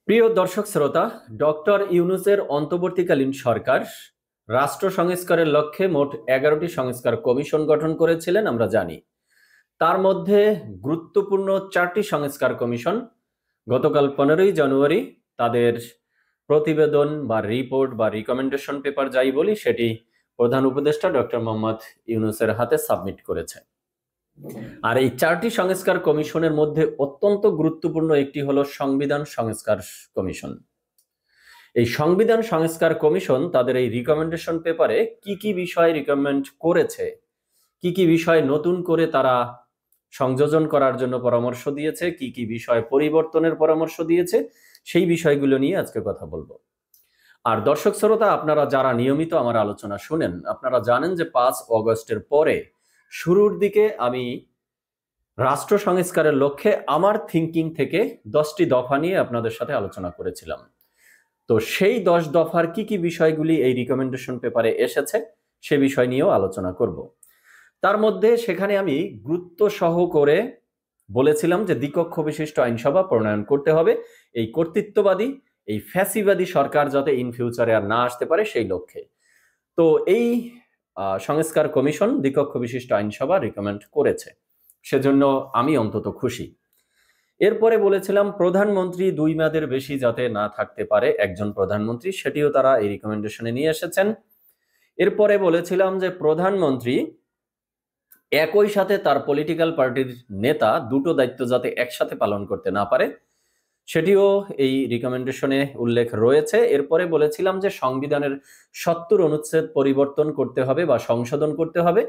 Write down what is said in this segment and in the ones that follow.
প্রিয় দর্শক শ্রোতা, ডক্টর ইউনূসের অন্তর্বর্তীকালীন সরকার রাষ্ট্র সংস্কারের লক্ষ্যে মোট 11টি সংস্কার কমিশন গঠন করেছিলেন আমরা জানি। তার মধ্যে গুরুত্বপূর্ণ 4টি সংস্কার কমিশন গতকাল 15ই জানুয়ারি তাদের প্রতিবেদন বা রিপোর্ট বা রিকমেন্ডেশন পেপার যাই বলি সেটি প্রধান উপদেষ্টা ডক্টর মোহাম্মদ ইউনূসের হাতে সাবমিট করেছে। আর এই 4টি সংস্কার কমিশনের মধ্যে অত্যন্ত গুরুত্বপূর্ণ একটি হলো সংবিধান সংস্কার কমিশন। এই সংবিধান সংস্কার কমিশন তাদের এই রিকমেন্ডেশন পেপারে কি কি বিষয় রিকমেন্ড করেছে, কি কি বিষয় নতুন করে তারা সংযোজন করার জন্য পরামর্শ দিয়েছে, কি কি বিষয় পরিবর্তনের পরামর্শ দিয়েছে, সেই বিষয়গুলো নিয়ে আজকে কথা বলবো। আর দর্শক শ্রোতা, আপনারা যারা নিয়মিত আমার আলোচনা শুনেন, আপনারা জানেন যে 5 অগস্টের পরে শুরুর দিকে আমি রাষ্ট্র সংস্কারের লক্ষ্যে আমার থিঙ্কিং থেকে 10টি দফা নিয়ে আপনাদের সাথে আলোচনা করেছিলাম। তো সেই 10 দফার কি কি বিষয়গুলি এই রিকমেন্ডেশন পেপারে এসেছে সে বিষয় নিয়েও আলোচনা করব। তার মধ্যে সেখানে আমি গুরুত্ব সহ করে বলেছিলাম যে দ্বিকক্ষ বিশিষ্ট আইনসভা প্রণয়ন করতে হবে, এই কর্তৃত্ববাদী, এই ফ্যাসিবাদী সরকার যাতে ইন ফিউচারে আর না আসতে পারে সেই লক্ষ্যে। তো এই সংস্কার কমিশন দ্বিকক্ষ বিশিষ্ট আইনসভা রিকমেন্ড করেছে, সেজন্য আমি অন্তত খুশি। এরপরে বলেছিলাম প্রধানমন্ত্রী 2 মেয়াদের বেশি যাতে না থাকতে পারে একজন প্রধানমন্ত্রী, সেটিও তারা এই রিকমেন্ডেশনে নিয়ে এসেছেন। এরপরে বলেছিলাম যে প্রধানমন্ত্রী একই সাথে তার পলিটিক্যাল পার্টির নেতা দুটো দায়িত্ব যাতে একসাথে পালন করতে না পারে, সেটিও এই রিকমেন্ডেশনে উল্লেখ রয়েছে। এরপরে বলেছিলাম যে সংবিধানের 70 অনুচ্ছেদ পরিবর্তন করতে হবে বা সংশোধন করতে হবে।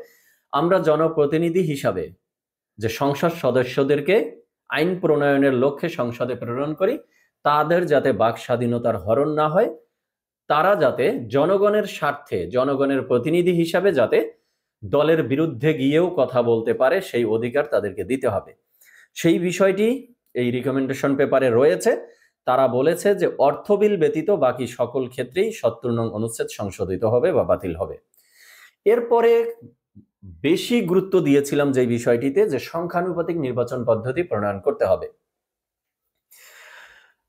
আমরা জনপ্রতিনিধি হিসাবে যে সংসদ সদস্যদেরকে আইন প্রণয়নের লক্ষ্যে সংসদে প্রেরণ করি, তাদের যাতে বাক স্বাধীনতার হরণ না হয়, তারা যাতে জনগণের স্বার্থে জনগণের প্রতিনিধি হিসাবে যাতে দলের বিরুদ্ধে গিয়েও কথা বলতে পারে সেই অধিকার তাদেরকে দিতে হবে। সেই বিষয়টি এই রিকমেন্ডেশন পেপারে রয়েছে। তারা বলেছে যে অর্থ বিল ব্যতীত বাকি সকল ক্ষেত্রেই 70 নং অনুচ্ছেদ সংশোধিত হবে বা বাতিল হবে। এরপরে বেশি গুরুত্ব দিয়েছিলাম যে বিষয়টিতে, যে সংখ্যানুপাতিক নির্বাচন পদ্ধতি প্রণয়ন করতে হবে।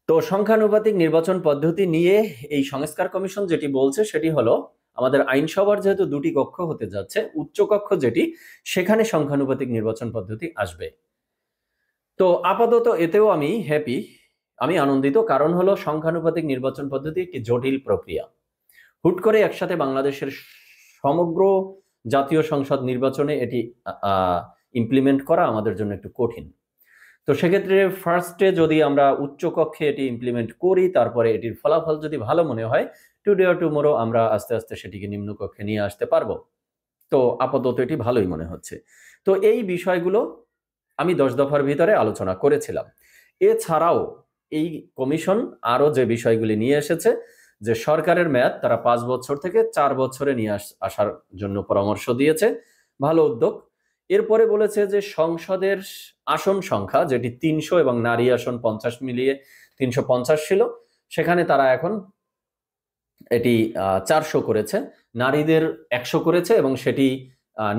তো সংখ্যানুপাতিক নির্বাচন পদ্ধতি নিয়ে এই সংস্কার কমিশন যেটি বলছে সেটি হলো, আমাদের আইনসভার যেহেতু 2টি কক্ষ হতে যাচ্ছে, উচ্চ কক্ষ যেটি, সেখানে সংখ্যানুপাতিক নির্বাচন পদ্ধতি আসবে। তো আপাতত এতেও আমি হ্যাপি, আমি আনন্দিত। কারণ হলো সংখ্যানুপাতিক নির্বাচন পদ্ধতি একটি জটিল প্রক্রিয়া। হুট করে একসাথে বাংলাদেশের সমগ্র জাতীয় সংসদ নির্বাচনে এটি ইমপ্লিমেন্ট করা আমাদের জন্য একটু কঠিন। তো সেক্ষেত্রে ফার্স্টে যদি আমরা উচ্চ কক্ষে এটি ইমপ্লিমেন্ট করি, তারপরে এটির ফলাফল যদি ভালো মনে হয়, টুডে অর টুমোরো আমরা আস্তে আস্তে সেটিকে নিম্ন কক্ষে নিয়ে আসতে পারবো। তো আপাতত এটি ভালোই মনে হচ্ছে। তো এই বিষয়গুলো আমি 10 দফার ভিতরে আলোচনা করেছিলাম। এছাড়াও এই কমিশন আরো যে বিষয়গুলি নিয়ে এসেছে, যে সরকারের মেয়াদ তারা 5 বছর থেকে 4 বছরে নিয়ে আসার জন্য পরামর্শ দিয়েছে, ভালো উদ্যোগ। এরপরে বলেছে যে সংসদের আসন সংখ্যা যেটি 300 এবং নারী আসন 50 মিলিয়ে 350 ছিল, সেখানে তারা এখন এটি 400 করেছে, নারীদের 100 করেছে এবং সেটি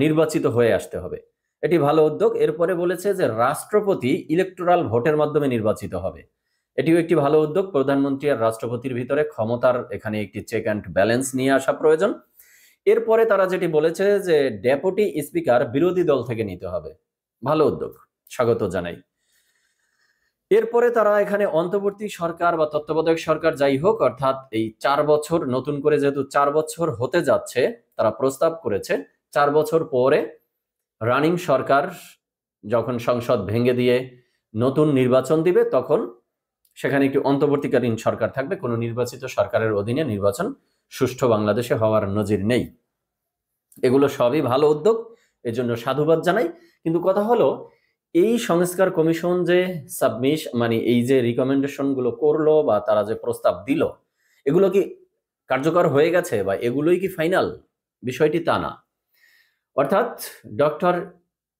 নির্বাচিত হয়ে আসতে হবে। এটি ভালো উদ্যোগ। এরপরে বলেছে যে রাষ্ট্রপতি ইলেকটোরাল ভোটের মাধ্যমে নির্বাচিত হবে, এটিও একটি ভালো উদ্যোগ। প্রধানমন্ত্রী আর রাষ্ট্রপতির ভিতরে ক্ষমতার এখানে একটি চেক অ্যান্ড ব্যালেন্স নিয়ে আসা প্রয়োজন। এরপরে তারা যেটি বলেছে যে ডেপুটি স্পিকার বিরোধী দল থেকে নিতে হবে, ভালো উদ্যোগ, স্বাগত জানাই। এরপরে তারা এখানে অন্তর্বর্তী সরকার বা তত্ত্বাবধায়ক সরকার যাই হোক, অর্থাৎ এই 4 বছর, নতুন করে যেহেতু 4 বছর হতে যাচ্ছে, তারা প্রস্তাব করেছে 4 বছর পরে রানিং সরকার যখন সংসদ ভেঙে দিয়ে নতুন নির্বাচন দিবে, তখন সেখানে একটি অন্তর্বর্তীকালীন সরকার থাকবে। কোনো নির্বাচিত সরকারের অধীনে নির্বাচন সুষ্ঠু বাংলাদেশে হওয়ার নজির নেই। এগুলো সবই ভালো উদ্যোগ, এজন্য সাধুবাদ জানাই। কিন্তু কথা হলো, এই সংস্কার কমিশন যে এই যে রিকমেন্ডেশন গুলো করলো বা তারা যে প্রস্তাব দিল, এগুলো কি কার্যকর হয়ে গেছে বা এগুলোই কি ফাইনাল? বিষয়টি তা না। অর্থাৎ ডক্টর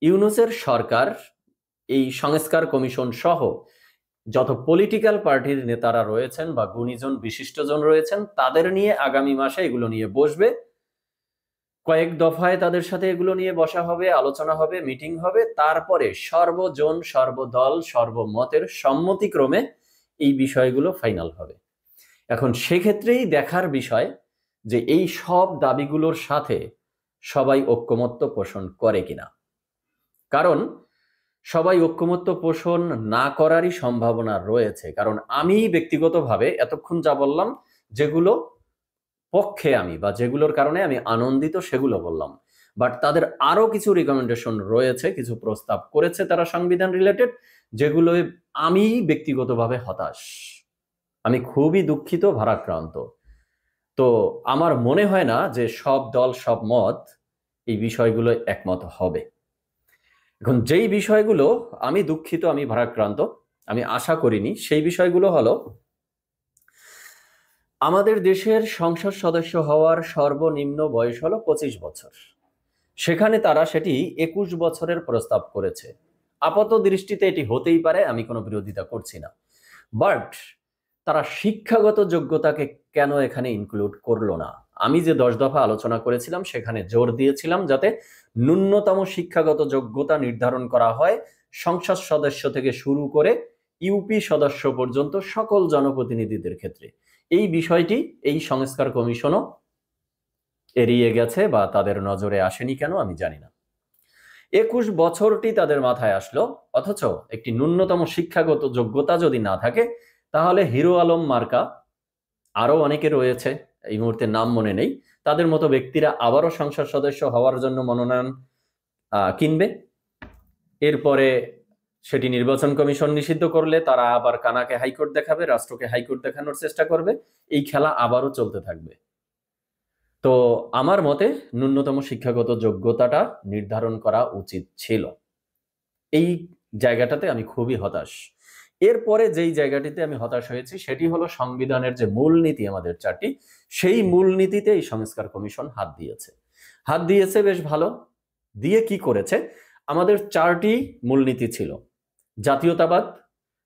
ইউনূসের সরকার এই সংস্কার কমিশন সহ যত পলিটিক্যাল পার্টির নেতারা রয়েছেন বা গুণীজন বিশিষ্টজন রয়েছেন, তাদের নিয়ে আগামী মাসে এগুলো নিয়ে বসবে। কয়েক দফায় তাদের সাথে এগুলো নিয়ে বসা হবে, আলোচনা হবে, মিটিং হবে। তারপরে সর্বজন, সর্বদল, সর্বমতের সম্মতিক্রমে এই বিষয়গুলো ফাইনাল হবে। এখন সেক্ষেত্রেই দেখার বিষয় যে এই সব দাবিগুলোর সাথে সবাই ঐক্যমত্য পোষণ করে কিনা। কারণ সবাই ঐক্যমত্য পোষণ না করারই সম্ভাবনা রয়েছে। কারণ আমি ব্যক্তিগতভাবে এতক্ষণ যা বললাম, যেগুলো পক্ষে আমি বা যেগুলোর কারণে আমি আনন্দিত সেগুলো বললাম, বাট তাদের আরো কিছু রিকমেন্ডেশন রয়েছে, কিছু প্রস্তাব করেছে তারা সংবিধান রিলেটেড, যেগুলো আমি ব্যক্তিগতভাবে হতাশ, আমি খুবই দুঃখিত, ভারাক্রান্ত। তো আমার মনে হয় না যে সব দল সব মত এই বিষয়গুলো একমত হবে। এখন যেই বিষয়গুলো আমি দুঃখিত, আমি ভারাক্রান্ত, আমি আশা করিনি, সেই বিষয়গুলো হলো আমাদের দেশের সংসদ সদস্য হওয়ার সর্বনিম্ন বয়স হলো 25 বছর। সেখানে তারা সেটি 21 বছরের প্রস্তাব করেছে। আপাত দৃষ্টিতে এটি হতেই পারে, আমি কোনো বিরোধিতা করছি না, বাট তারা শিক্ষাগত যোগ্যতাকে কেন এখানে ইনক্লুড করলো না? আমি যে 10 দফা আলোচনা করেছিলাম সেখানে জোর দিয়েছিলাম যাতে ন্যূনতম শিক্ষাগত যোগ্যতা নির্ধারণ করা হয় সংসদ সদস্য থেকে শুরু করে ইউপি সদস্য পর্যন্ত সকল জনপ্রতিনিধিদের ক্ষেত্রে। এই বিষয়টি এই সংস্কার কমিশনও এড়িয়ে গেছে বা তাদের নজরে আসেনি কেন আমি জানি না। 21 বছরটি তাদের মাথায় আসলো, অথচ একটি ন্যূনতম শিক্ষাগত যোগ্যতা যদি না থাকে তাহলে হিরো আলম মার্কা, আরো অনেকে রয়েছে এই মুহূর্তে নাম মনে নেই, তাদের মতো ব্যক্তিরা আবারও সংসদ সদস্য হওয়ার জন্য মনোনয়ন কিনবে। এরপরে সেটি নির্বাচন কমিশন নিষিদ্ধ করলে তারা আবার কানাকে হাইকোর্ট দেখাবে, রাষ্ট্রকে হাইকোর্ট দেখানোর চেষ্টা করবে, এই খেলা আবারও চলতে থাকবে। তো আমার মতে ন্যূনতম শিক্ষাগত যোগ্যতাটা নির্ধারণ করা উচিত ছিল। এই জায়গাটাতে আমি খুবই হতাশ। এরপরে যেই জায়গাটিতে আমি হতাশ হয়েছি সেটি হলো সংবিধানের যে মূলনীতি আমাদের 4টি, সেই মূলনীতিতে এই সংস্কার কমিশন হাত দিয়েছে বেশ ভালো। দিয়ে কি করেছে? আমাদের 4টি মূলনীতি ছিল: জাতীয়তাবাদ,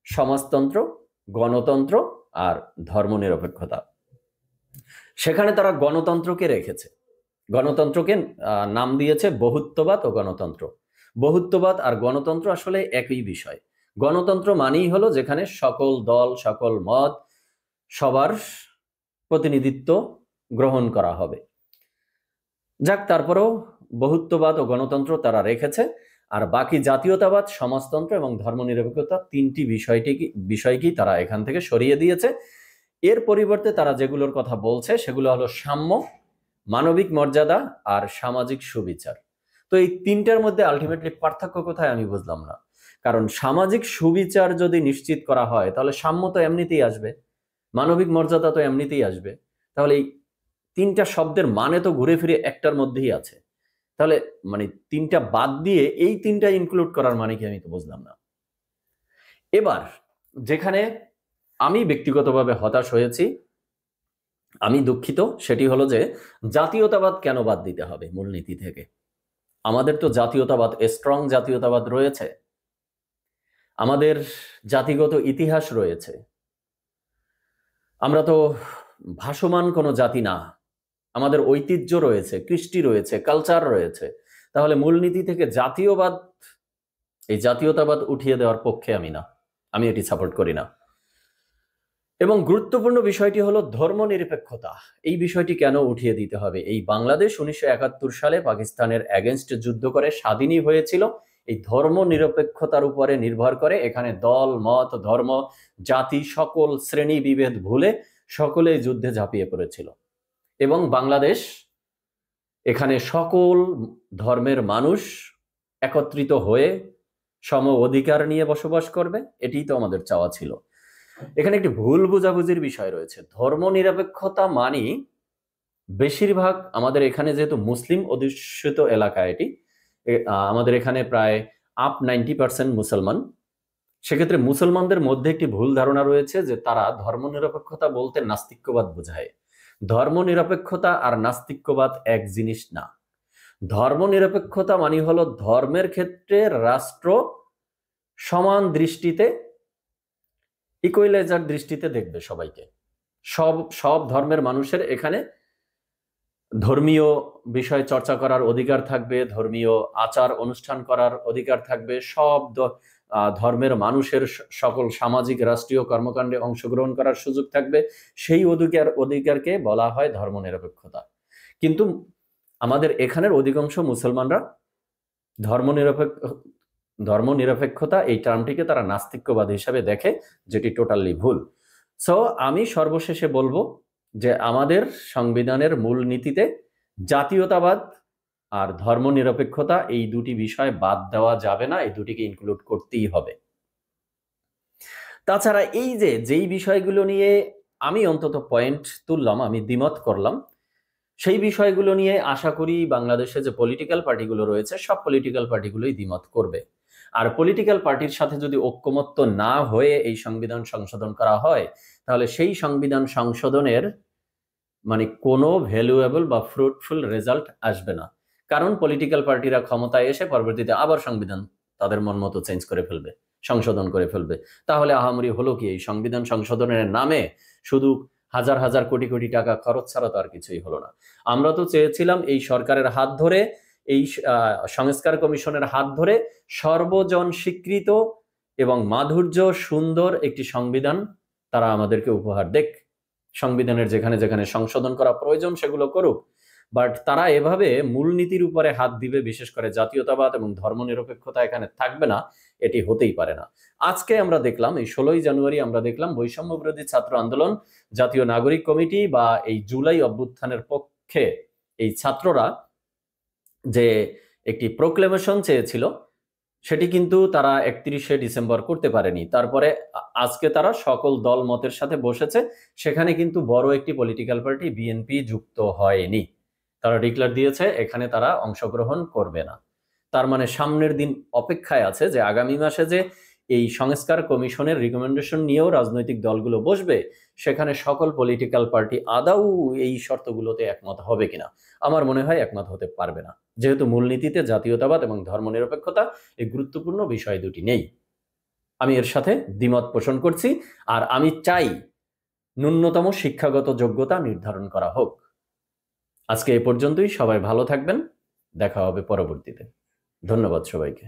সমাজতন্ত্র, গণতন্ত্র আর ধর্মনিরপেক্ষতা। সেখানে তারা গণতন্ত্রকে রেখেছে, গণতন্ত্রকে নাম দিয়েছে বহুত্ববাদ ও গণতন্ত্র। বহুত্ববাদ আর গণতন্ত্র আসলে একই বিষয়। গণতন্ত্র মানেই হলো যেখানে সকল দল সকল মত সবার প্রতিনিধিত্ব গ্রহণ করা হবে। যাক, তারপরেও বহুত্ববাদ ও গণতন্ত্র তারা রেখেছে, আর বাকি জাতীয়তাবাদ, সমাজতন্ত্র এবং ধর্মনিরপেক্ষতা 3টি বিষয়কেই তারা এখান থেকে সরিয়ে দিয়েছে। এর পরিবর্তে তারা যেগুলোর কথা বলছে সেগুলো হলো সাম্য, মানবিক মর্যাদা আর সামাজিক সুবিচার। তো এই 3টার মধ্যে আলটিমেটলি পার্থক্য কোথায় আমি বুঝলাম না। কারণ সামাজিক সুবিচার যদি নিশ্চিত করা হয় তাহলে সাম্য তো এমনিতেই আসবে, মানবিক মর্যাদা তো এমনিতেই আসবে। তাহলে এই 3টা শব্দের মানে তো ঘুরে ফিরে একটার মধ্যেই আছে। তাহলে মানে 3টা বাদ দিয়ে এই 3টা ইনক্লুড করার মানে কি আমি তো বুঝলাম না। এবার যেখানে আমি ব্যক্তিগতভাবে হতাশ হয়েছি, আমি দুঃখিত, সেটি হলো যে জাতীয়তাবাদ কেন বাদ দিতে হবে মূলনীতি থেকে? আমাদের তো জাতীয়তাবাদ, স্ট্রং জাতীয়তাবাদ রয়েছে, আমাদের জাতিগত ইতিহাস রয়েছে, আমরা তো ভাসমান কোনো জাতি না, আমাদের ঐতিহ্য রয়েছে, কৃষ্টি রয়েছে, কালচার রয়েছে। তাহলে মূলনীতি থেকে এই জাতীয়তাবাদ উঠিয়ে দেওয়ার পক্ষে আমি না, আমি এটি সাপোর্ট করি না। এবং গুরুত্বপূর্ণ বিষয়টি হলো ধর্মনিরপেক্ষতা। এই বিষয়টি কেন উঠিয়ে দিতে হবে? এই বাংলাদেশ 1971 সালে পাকিস্তানের এগেনস্টে যুদ্ধ করে স্বাধীনই হয়েছিল এই ধর্মনিরপেক্ষতার উপরে নির্ভর করে। এখানে দল মত ধর্ম জাতি সকল শ্রেণী বিভেদ ভুলে সকলেই যুদ্ধে ঝাঁপিয়ে পড়েছিল, এবং বাংলাদেশ এখানে সকল ধর্মের মানুষ একত্রিত হয়ে সম অধিকার নিয়ে বসবাস করবে, এটাই তো আমাদের চাওয়া ছিল। এখানে একটি ভুল বোঝাবুঝির বিষয় রয়েছে। ধর্মনিরপেক্ষতা মানে বেশিরভাগ আমাদের এখানে যেহেতু মুসলিম অধ্যুষিত এলাকা, এটি আমাদের এখানে প্রায় 90% মুসলমান। সেক্ষেত্রে মুসলমানদের মধ্যে একটি ভুল ধারণা রয়েছে যে তারা ধর্মনিরপেক্ষতা বলতে নাস্তিক্যবাদ বোঝায়। ধর্মনিরপেক্ষতা আর নাস্তিক্যবাদ এক জিনিস না। ধর্মনিরপেক্ষতা মানে হলো ধর্মের ক্ষেত্রে রাষ্ট্র সমান দৃষ্টিতে, ইকুয়ালাইজার দৃষ্টিতে দেখবে সবাইকে। সব ধর্মের মানুষের এখানে ধর্মীয় বিষয় চর্চা করার অধিকার থাকবে, ধর্মীয় আচার অনুষ্ঠান করার অধিকার থাকবে, সব ধর্মের মানুষের সকল সামাজিক রাষ্ট্রীয় কর্মকাণ্ডে অংশগ্রহণ করার সুযোগ থাকবে, সেই অধিকারকে বলা হয় ধর্মনিরপেক্ষতা। কিন্তু আমাদের এখানের অধিকাংশ মুসলমানরা ধর্মনিরপেক্ষতা এই টার্মটিকে তারা নাস্তিক্যবাদ হিসাবে দেখে, যেটি টোটালি ভুল। সো আমি সর্বশেষে বলবো যে আমাদের সংবিধানের মূল নীতিতে জাতীয়তাবাদ আর ধর্মনিরপেক্ষতা এই দুটি বিষয় বাদ দেওয়া যাবে না, এই দুটিকে ইনক্লুড করতেই হবে। তাছাড়া এই যেই বিষয়গুলো নিয়ে আমি অন্তত পয়েন্ট তুললাম, আমি দ্বিমত করলাম, সেই বিষয়গুলো নিয়ে আশা করি বাংলাদেশে যে পলিটিক্যাল পার্টিগুলো রয়েছে সব পলিটিক্যাল পার্টিগুলোই দ্বিমত করবে। আর পলিটিক্যাল পার্টির সাথে যদি ঐক্যমত্য না হয়ে এই সংবিধান সংশোধন করা হয়, তাহলে সেই সংবিধান সংশোধনের মানে কোনো ভ্যালুয়েবল বা ফ্রুটফুল রেজাল্ট আসবে না। কারণ পলিটিক্যাল পার্টিরা ক্ষমতায় এসে পরবর্তীতে আবার সংবিধান তাদের মন মতো চেঞ্জ করে ফেলবে, সংশোধন করে ফেলবে। তাহলে আহামরি হলো কি? এই সংবিধান সংশোধনের নামে শুধু হাজার হাজার কোটি কোটি টাকা খরচ ছাড়া তো আর কিছুই হলো না। আমরা তো চেয়েছিলাম এই সরকারের হাত ধরে, এই সংস্কার কমিশনের হাত ধরে সর্বজন স্বীকৃত এবং মাধুর্য সুন্দর একটি সংবিধান তারা আমাদেরকে উপহার দেখ। সংবিধানের যেখানে যেখানে সংশোধন করা প্রয়োজন সেগুলো করুক, বাট তারা এভাবে মূলনীতির উপরে হাত দিবে, বিশেষ করে জাতীয়তাবাদ এবং ধর্মনিরপেক্ষতা এখানে থাকবে না, এটি হতেই পারে না। আজকে আমরা দেখলাম, এই 16ই জানুয়ারি আমরা দেখলাম বৈষম্য বিরোধী ছাত্র আন্দোলন, জাতীয় নাগরিক কমিটি বা এই জুলাই অভ্যুত্থানের পক্ষে এই ছাত্ররা যে একটি প্রোক্লেমেশন চেয়েছিল সেটি কিন্তু তারা 31শে ডিসেম্বর করতে পারেনি। তারপরে আজকে তারা সকল দল মতের সাথে বসেছে, সেখানে কিন্তু বড় একটি পলিটিক্যাল পার্টি বিএনপি যুক্ত হয়নি। তারা ডিক্লেয়ার দিয়েছে এখানে তারা অংশগ্রহণ করবে না। তার মানে সামনের দিন অপেক্ষায় আছে যে আগামী মাসে যে এই সংস্কার কমিশনের রিকমেন্ডেশন নিয়েও রাজনৈতিক দলগুলো বসবে, সেখানে সকল পলিটিক্যাল পার্টি আদৌ এই শর্তগুলোতে একমত হবে কিনা। আমার মনে হয় একমত হতে পারবে না, যেহেতু মূলনীতিতে জাতীয়তাবাদ এবং ধর্মনিরপেক্ষতা এই গুরুত্বপূর্ণ বিষয় দুটি নেই। আমি এর সাথে দ্বিমত পোষণ করছি, আর আমি চাই ন্যূনতম শিক্ষাগত যোগ্যতা নির্ধারণ করা হোক। আজকে এ পর্যন্তই। সবাই ভালো থাকবেন, দেখা হবে পরবর্তীতে। ধন্যবাদ সবাইকে।